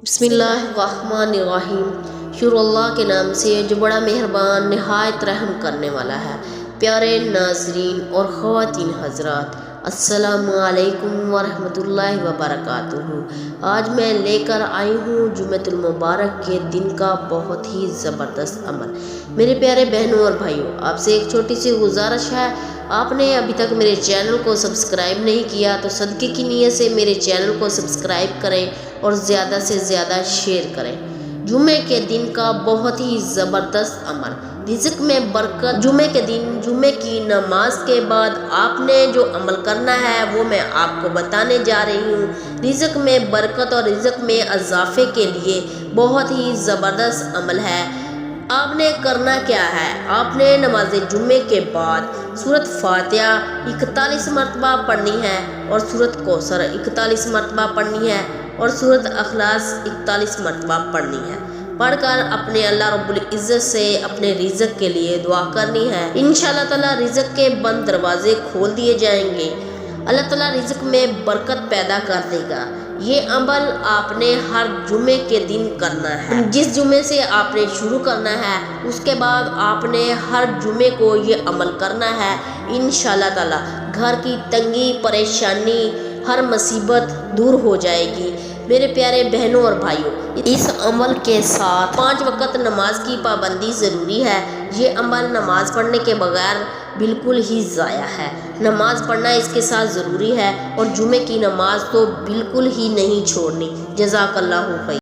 बिस्मिल्लाहिर्रहमानिर्रहीम। शुरू अल्लाह के नाम से जो बड़ा मेहरबान नहायत रहम करने वाला है। प्यारे नाज़रीन और ख़वातीन हज़रात, अस्सलामु अलैकुम वरहमतुल्लाहि वबरकातुहू। आज मैं लेकर आई हूँ जुम्मतुल मुबारक के दिन का बहुत ही ज़बरदस्त अमल। मेरे प्यारे बहनों और भाइयों, आपसे एक छोटी सी गुजारिश है, आपने अभी तक मेरे चैनल को सब्सक्राइब नहीं किया तो सदक़े की नीयत से मेरे चैनल को सब्सक्राइब करें और ज़्यादा से ज़्यादा शेयर करें। जुमे के दिन का बहुत ही ज़बरदस्त अमल, रिज़्क़ में बरकत। जुमे के दिन जुमे की नमाज के बाद आपने जो अमल करना है वो मैं आपको बताने जा रही हूँ। रिज़्क़ में बरकत और रिज़्क़ में इजाफे के लिए बहुत ही ज़बरदस्त अमल है। आपने करना क्या है, आपने नमाज जुम्मे के बाद सूरत फातिहा 41 मरतबा पढ़नी है और सूरत कौसर 41 मरतबा पढ़नी है और सूरत अखलास 41 मरतबा पढ़नी है। पढ़कर अपने अल्लाह रब्बुल इज़्ज़त से अपने रिज़्क़ के लिए दुआ करनी है। इंशाअल्लाह ताला रिज़्क़ के बंद दरवाजे खोल दिए जाएंगे। अल्लाह ताला रिज़्क़ में बरकत पैदा कर देगा। ये अमल आपने हर जुमे के दिन करना है। जिस जुमे से आपने शुरू करना है उसके बाद आपने हर जुमे को ये अमल करना है। इंशाअल्लाह ताला घर की तंगी परेशानी हर मुसीबत दूर हो जाएगी। मेरे प्यारे बहनों और भाइयों, इस अमल के साथ 5 वक़्त नमाज की पाबंदी ज़रूरी है। ये अमल नमाज पढ़ने के बगैर बिल्कुल ही ज़ाया है। नमाज पढ़ना इसके साथ ज़रूरी है और जुमे की नमाज तो बिल्कुल ही नहीं छोड़नी। जज़ाकल्लाहु खैर।